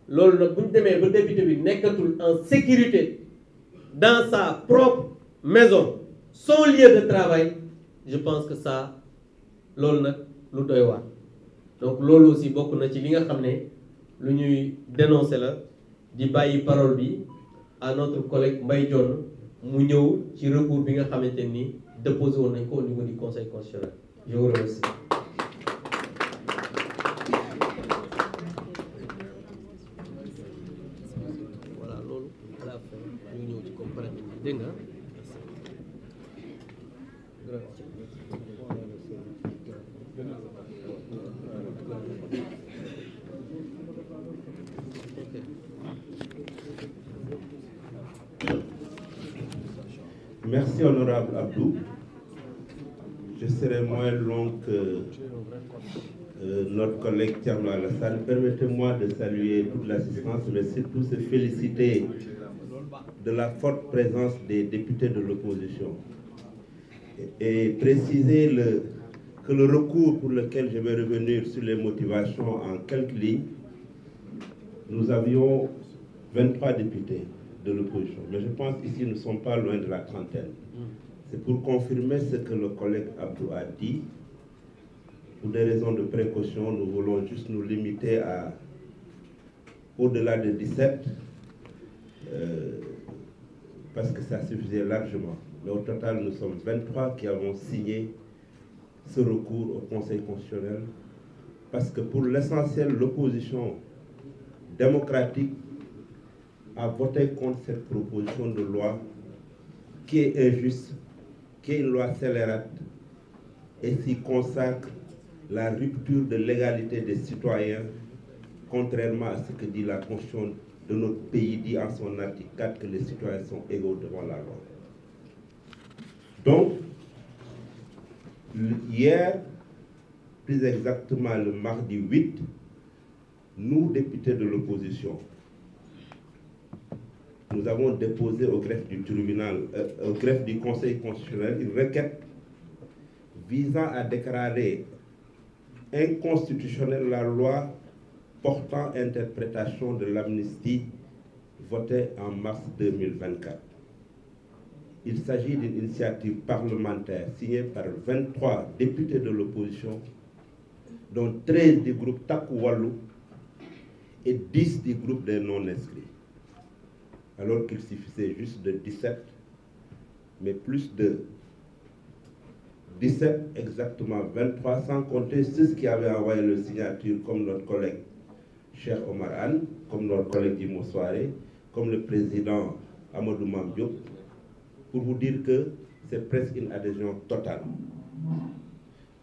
loolu nag bu ñu demee ba député bi nekkatul en sécurité dans sa propre maison son lieu de travail je pense que ça loolu nag lu doy waar donc loolu aussi bokk na ci li nga xam ne lu ñuy dénoncer la di bàyyi parole bi à notre collègue Mbaye Dione mu ñëw ci recours bi nga xamante ni déposé woon nañ ko au niveau du conseil constitutionnel je vous remercie. voilà loolu à la fin ñu ñëw ci comprendre dégg nga. Merci honorable Abdou. Je serai moins long que notre collègue Thierno Alassane. Permettez-moi de saluer toute l'assistance, mais surtout se féliciter de la forte présence des députés de l'opposition et préciser que le recours pour lequel je vais revenir sur les motivations en quelques lignes, nous avions 23 députés. de l'opposition. Mais je pense qu'ici, nous ne sommes pas loin de la trentaine. C'est pour confirmer ce que le collègue Abdou a dit. Pour des raisons de précaution, nous voulons juste nous limiter à au-delà de 17, parce que ça suffisait largement. Mais au total, nous sommes 23 qui avons signé ce recours au Conseil constitutionnel, parce que pour l'essentiel, l'opposition démocratique a voté contre cette proposition de loi qui est injuste, qui est une loi scélérate et qui consacre la rupture de l'égalité des citoyens, contrairement à ce que dit la Constitution de notre pays, dit en son article 4 que les citoyens sont égaux devant la loi. Donc, hier, plus exactement le mardi 8, nous, députés de l'opposition, nous avons déposé au greffe du tribunal, au greffe du Conseil constitutionnel, une requête visant à déclarer inconstitutionnelle la loi portant interprétation de l'amnistie votée en mars 2024. Il s'agit d'une initiative parlementaire signée par 23 députés de l'opposition, dont 13 du groupe Taku Wallu et 10 du groupe des non-inscrits. Alors qu'il suffisait juste de 17, mais plus de 17, exactement 23, sans compter ceux qui avaient envoyé leur signature, comme notre collègue Cheikh Omar Anne, comme notre collègue Dimo Soare, comme le président Amadou Mame Diop, pour vous dire que c'est presque une adhésion totale.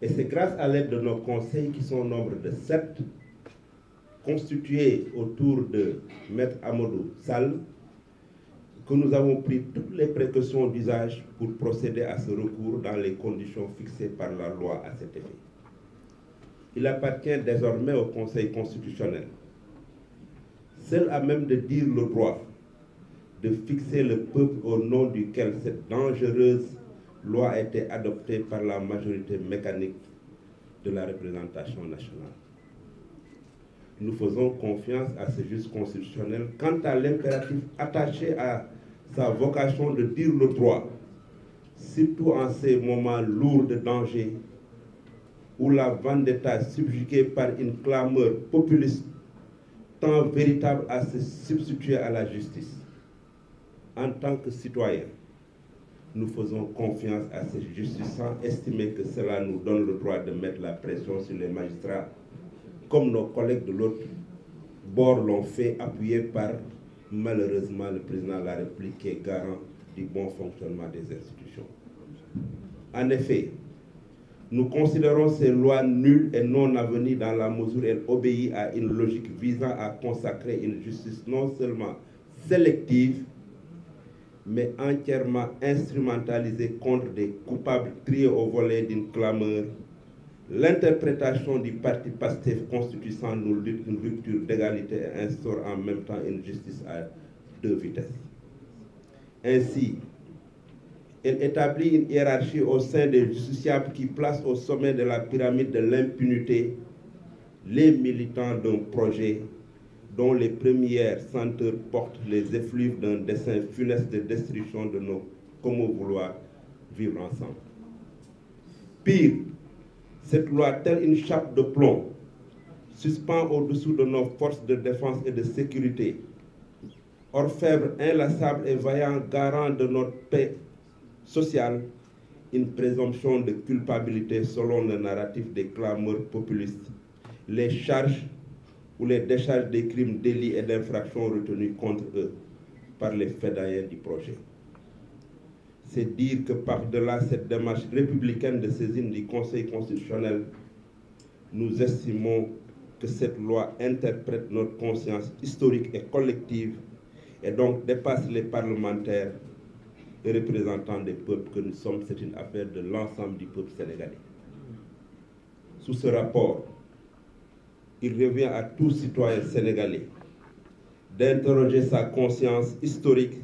Et c'est grâce à l'aide de nos conseils qui sont au nombre de 7, constitués autour de Maître Amadou Sall, que nous avons pris toutes les précautions d'usage pour procéder à ce recours dans les conditions fixées par la loi à cet effet. Il appartient désormais au Conseil constitutionnel, seul à même de dire le droit, de fixer le peuple au nom duquel cette dangereuse loi a été adoptée par la majorité mécanique de la représentation nationale. Nous faisons confiance à ce juge constitutionnel quant à l'impératif attaché à sa vocation de dire le droit, surtout en ces moments lourds de danger où la vendetta subjuguée par une clameur populiste tend véritable à se substituer à la justice. En tant que citoyens, nous faisons confiance à cette justice sans estimer que cela nous donne le droit de mettre la pression sur les magistrats, comme nos collègues de l'autre bord l'ont fait, appuyés par, malheureusement, le président de la République qui est garant du bon fonctionnement des institutions. En effet, nous considérons ces lois nulles et non avenue dans la mesure où elles obéissent à une logique visant à consacrer une justice non seulement sélective, mais entièrement instrumentalisée contre des coupables triés au volet d'une clameur. L'interprétation du parti PASTEF constitue sans nul doute une rupture d'égalité et instaure en même temps une justice à deux vitesses. Ainsi, elle établit une hiérarchie au sein des justiciables qui place au sommet de la pyramide de l'impunité les militants d'un projet dont les premières senteurs portent les effluves d'un dessein funeste de destruction de nos communs vouloir vivre ensemble. Pire, cette loi, telle une chape de plomb, suspend au-dessous de nos forces de défense et de sécurité, orfèvre inlassable et vaillant garant de notre paix sociale, une présomption de culpabilité selon le narratif des clameurs populistes, les charges ou les décharges des crimes, délits et d'infractions retenus contre eux par les fédérations du projet. C'est dire que par-delà cette démarche républicaine de saisine du Conseil constitutionnel, nous estimons que cette loi interprète notre conscience historique et collective et donc dépasse les parlementaires et représentants des peuples que nous sommes. C'est une affaire de l'ensemble du peuple sénégalais. Sous ce rapport, il revient à tout citoyen sénégalais d'interroger sa conscience historique,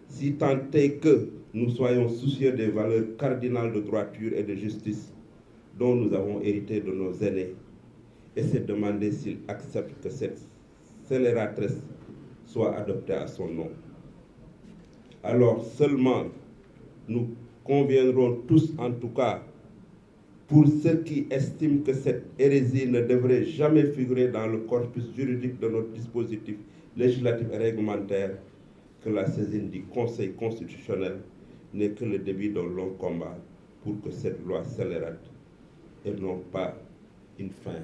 si tant est que nous soyons soucieux des valeurs cardinales de droiture et de justice dont nous avons hérité de nos aînés, et se demander s'ils acceptent que cette scélératrice soit adoptée à son nom. alors seulement nous conviendrons tous, en tout cas, pour ceux qui estiment que cette hérésie ne devrait jamais figurer dans le corpus juridique de notre dispositif législatif et réglementaire, que la saisine du Conseil constitutionnel n'est que le début d'un long combat pour que cette loi scélérate et non pas une fin,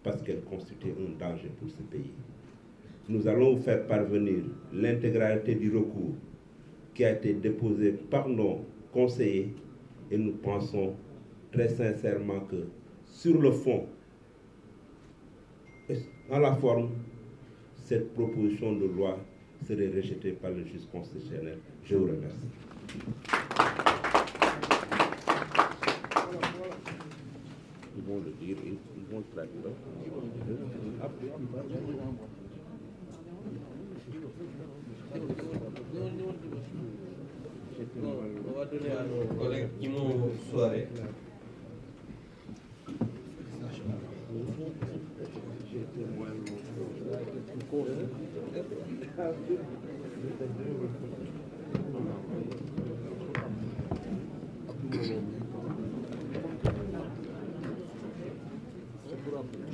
parce qu'elle constitue un danger pour ce pays. Nous allons vous faire parvenir l'intégralité du recours qui a été déposé par nos conseillers et nous pensons très sincèrement que sur le fond et dans la forme, cette proposition de loi serait rejetée par le juge constitutionnel. Je vous remercie. Ils vont le dire, ils vont le traduire. On va donner à nos collègues qui m'ont soiré.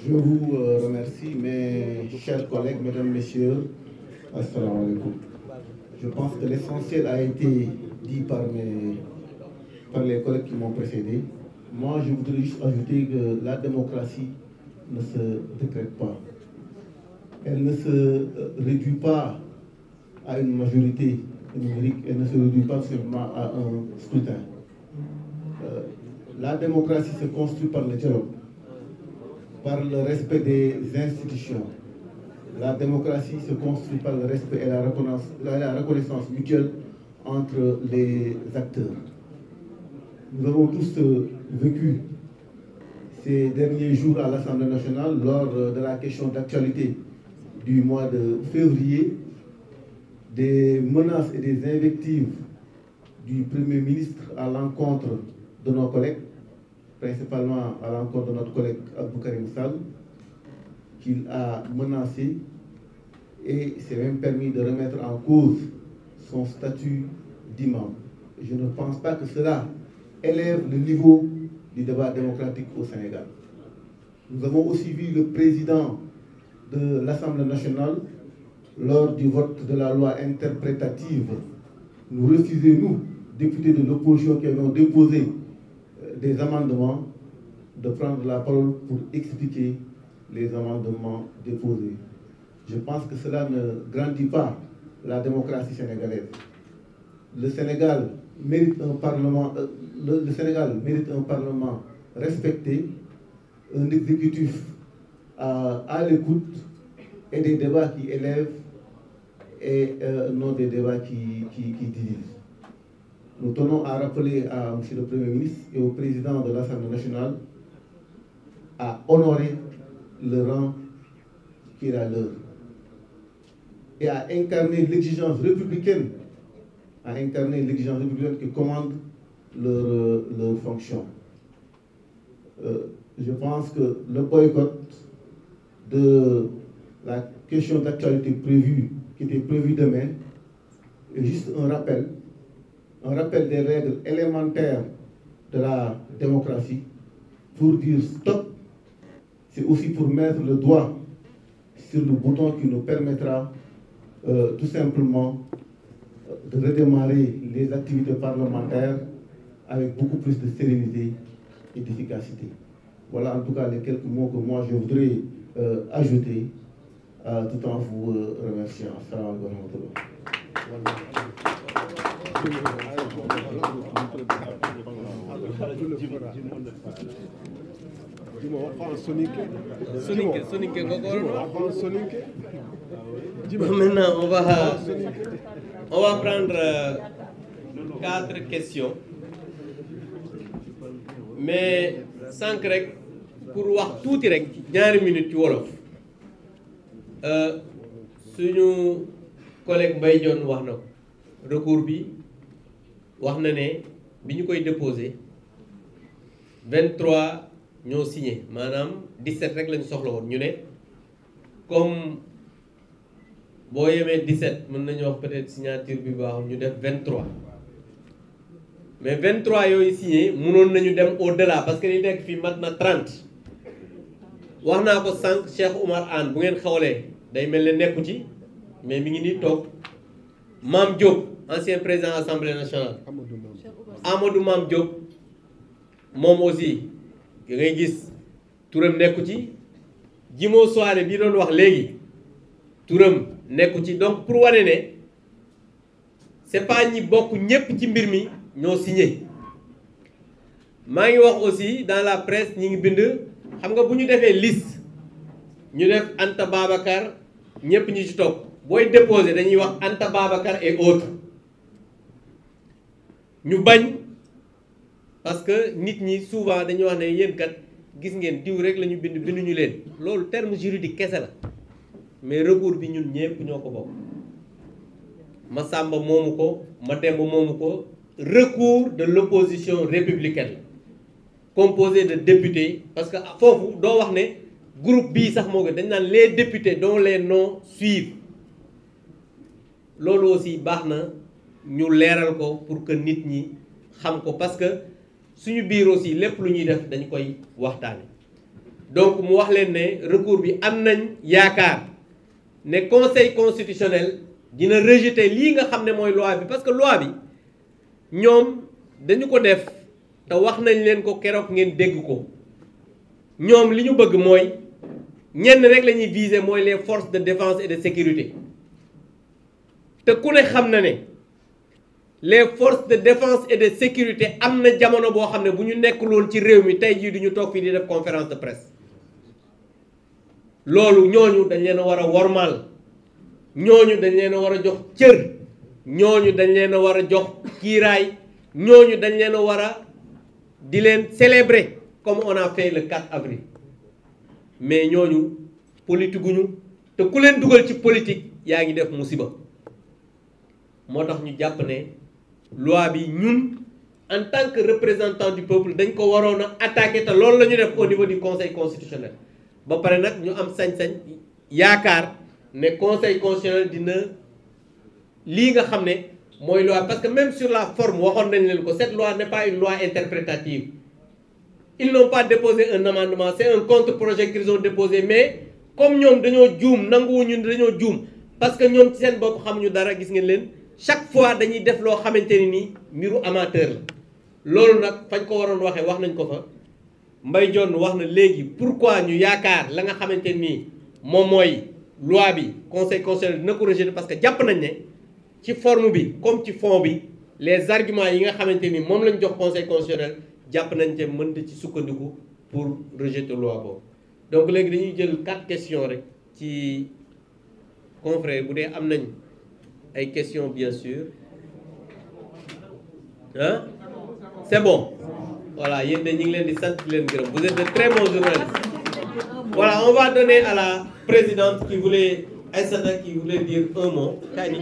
Je vous remercie, mes chers collègues, mesdames, messieurs. Assalamu alaikum. Je pense que l'essentiel a été dit par les collègues qui m'ont précédé. Moi, je voudrais juste ajouter que la démocratie ne se décrète pas. Elle ne se réduit pas à une majorité numérique, elle ne se réduit pas seulement à un scrutin. La démocratie se construit par le dialogue, par le respect des institutions. La démocratie se construit par le respect et la reconnaissance mutuelle entre les acteurs. Nous avons tous vécu ces derniers jours à l'Assemblée nationale lors de la question d'actualité du mois de février, des menaces et des invectives du Premier ministre à l'encontre de nos collègues, principalement à l'encontre de notre collègue Abdou Karim Sall, qu'il a menacé et s'est même permis de remettre en cause son statut d'imam. Je ne pense pas que cela élève le niveau du débat démocratique au Sénégal. Nous avons aussi vu le président de l'Assemblée nationale, lors du vote de la loi interprétative, nous refuser, nous, députés de l'opposition qui avions déposé des amendements, de prendre la parole pour expliquer les amendements déposés. Je pense que cela ne grandit pas la démocratie sénégalaise. Le Sénégal mérite un parlement, le Sénégal mérite un parlement respecté, un exécutif à l'écoute et des débats qui élèvent et non des débats qui divisent. Nous tenons à rappeler à M. le Premier ministre et au président de l'Assemblée nationale à honorer le rang qui est la leur et à incarner l'exigence républicaine, qui commande leur fonction. Je pense que le boycott de la question d'actualité qui était prévue demain, est juste un rappel des règles élémentaires de la démocratie pour dire stop. C'est aussi pour mettre le doigt sur le bouton qui nous permettra tout simplement de redémarrer les activités parlementaires avec beaucoup plus de sérénité et d'efficacité. Voilà en tout cas les quelques mots que moi je voudrais ajouter tout en vous remerciant. Assalamu Maintenant, on va prendre 4 questions. Mais sans rek pour wax tuuti rek ñaari minutes ci wolof. Suñu collègue Mbaye Dione wax na ko recours bi wax na ne bi ñu koy déposé 23 ñoo signé maanaam 17 rek lañu soxla woon ñu ne comme boo yemee 17 mën nañu wax peut-être signature bi baaxul ñu def 23 mais 23 yooyu signé mënoon nañu dem au-delà parce que li nekk fii mat na 30 wax naa ko sànq Cheikh Oumar Anne bu ngeen xawlee day mel ne nekku ci mais mi ngi nii toog Mame Diop ancien président assemblée nationale Amadou Mame Diop moom aussi da ngay gis turam nekku ci Jimo Soare bii doon wax léegi turam nekku ci donc pour wane ne c'est pas ñi bokk ñépp ci mbir mi ñoo signé maa ngi wax aussi dans la presse ñi ngi bind xam nga bu ñu defee liste ñu def Anta Babacar ñépp ñi ci topp booy déposer dañuy wax Anta Babacar et autres ñu bañ parce que nit ñi souvent dañuy wax ne yéen kat gis ngeen diw rek la ñu bind binduñu leen loolu terme juridique kese la mais recours bi ñun ñépp ñoo ko bokk Massamba moomu ko Mademba moomu ko recours de l'opposition républicaine composé de députés parce que foofu doo wax ne groupe bii sax moo gën dañ naan les députés dont les noms suivent loolu aussi baax na ñu leeral ko pour que nit ñi xam ko parce que suñu biir aussi lépp lu ñuy def dañ koy waxtaane donc mu wax leen ne recours bi am nañ yaakaar ne conseil constitutionnel dina rejeter lii nga xam ne mooy loi bi parce que loi bi ñoom dañu ko def te wax nañ leen ko keroog ngeen dégg ko ñoom li ñu bëgg mooy ñenn rek la ñuy viser mooy les forces de défense et de sécurité te ku ne xam na ne les forces de défense et de sécurité am na jamono boo xam ne bu ñu nekkuloon ci réew mi tey jii du ñu toog fii di def conférence de presse loolu ñooñu dañ leen a war a wormaal ñooñu dañ leen a war a jox cër ñooñu dañ leen a war a jox kiiraay ñooñu dañ leen a war a di leen célébrer comme on a fait le 4 avril mais ñooñu politique guñu te ku leen dugal ci politique yaa ngi def musiba moo tax ñu jàpp ne loi bi ñun en tant que représentant du peuple dañ ko waroon a attaquer te loolu la ñu def au niveau du conseil constitutionnel ba pare nag ñu am sañ-sañ yaakaar ne conseil constitutionnel dina lii nga xam ne mooy loi parce que même sur la forme waxoon nañ leen ko cette loi n'est pas une loi interprétative ils n'ont pas déposé un amendement c'est un contre-projet qu'ils ont déposé mais comme ñoom dañoo juum nanguwuñu dañoo juum parce que ñoom ci seen bopp xamuñu dara gis ngeen leen chaque fois dañuy def loo xamante ni nii mbiru amateur la loolu nag fañ ko waroon waxee wax nañ ko fa Mbaye Dione wax na léegi pourquoi ñu yaakaar la nga xamante nii moom mooy loi bi conseil constitutionnel dina ko rejeter parce que jàpp nañ ne ci forme bi comme ci fond bi les arguments yi nga xamante ni moom lañ jox conseil constitutionnel jàpp nañ te mënta ci sukkandiku pour rejeter loi boobu donc léegi dañuy jël 4 questions rek ci confrère bu dee am nañ ay questions bien sûr hein c'est bon voilà yéen de ñu ngi leen di sant di leen gërëm vous êtes de très bons journalistes voilà on va donner à la présidente qui voulait Aïssata qui voulait dire un mot Kani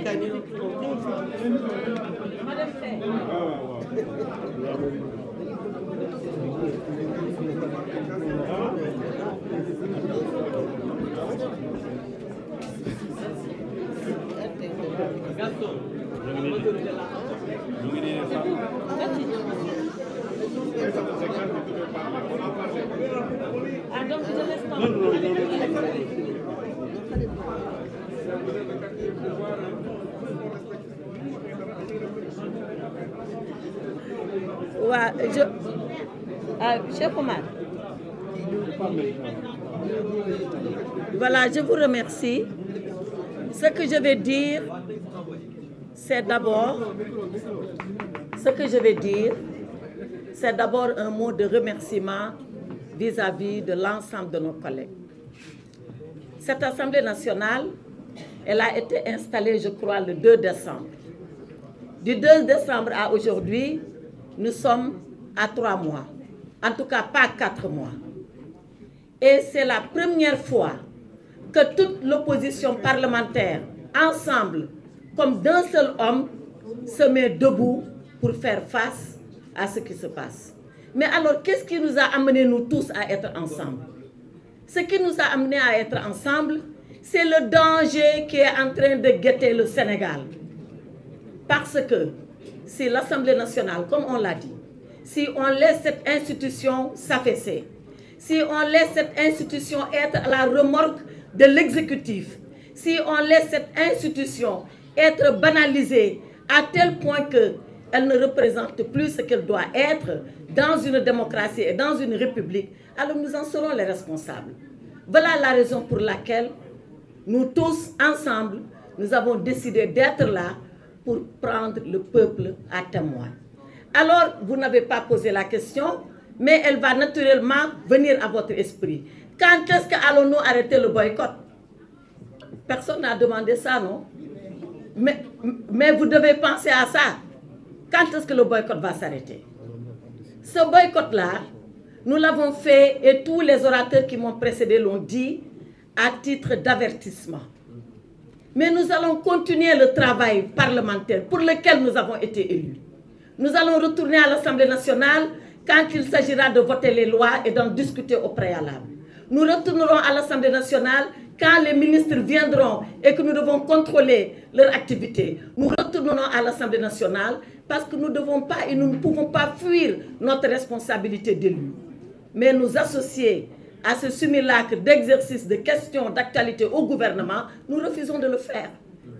Cheikh Oumar, voilà, je vous remercie. Ce que je vais dire, c'est d'abord un mot de remerciement vis-à-vis de l'ensemble de nos collègues. Cette Assemblée nationale, elle a été installée, je crois, le 2 décembre. Du 2 décembre à aujourd'hui, nous sommes à 3 mois. En tout cas, pas 4 mois. Et c'est la première fois que toute l'opposition parlementaire, ensemble, comme d'un seul homme, se met debout pour faire face à ce qui se passe. Mais alors, qu'est-ce qui nous a amenés, nous tous, à être ensemble? Ce qui nous a amenés à être ensemble, c'est le danger qui est en train de guetter le Sénégal. Parce que si l'Assemblée nationale, comme on l'a dit, si on laisse cette institution s'affaisser, si on laisse cette institution être à la remorque de l'exécutif, si on laisse cette institution être banalisée à tel point qu'elle ne représente plus ce qu'elle doit être dans une démocratie et dans une république, alors nous en serons les responsables. Voilà la raison pour laquelle nous tous, ensemble, nous avons décidé d'être là pour prendre le peuple à témoin. Alors, vous n'avez pas posé la question, mais elle va naturellement venir à votre esprit. Quand est-ce que allons-nous arrêter le boycott? Personne n'a demandé ça, non? Mais vous devez penser à ça. Quand est-ce que le boycott va s'arrêter? Ce boycott-là, nous l'avons fait, et tous les orateurs qui m'ont précédé l'ont dit, à titre d'avertissement. Mais nous allons continuer le travail parlementaire pour lequel nous avons été élus. Nous allons retourner à l'Assemblée nationale quand il s'agira de voter les lois et d'en discuter au préalable. Nous retournerons à l'Assemblée nationale quand les ministres viendront et que nous devons contrôler leur activité. Nous retournerons à l'Assemblée nationale parce que nous ne devons pas et nous ne pouvons pas fuir notre responsabilité d'élus. Mais nous associer à ce simulacre d'exercice de questions d'actualité au gouvernement, nous refusons de le faire.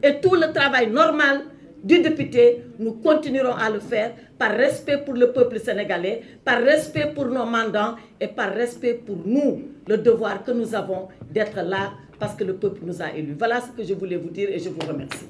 Et tout le travail normal du député, nous continuerons à le faire par respect pour le peuple sénégalais, par respect pour nos mandants et par respect pour nous, le devoir que nous avons d'être là parce que le peuple nous a élus. Voilà ce que je voulais vous dire et je vous remercie.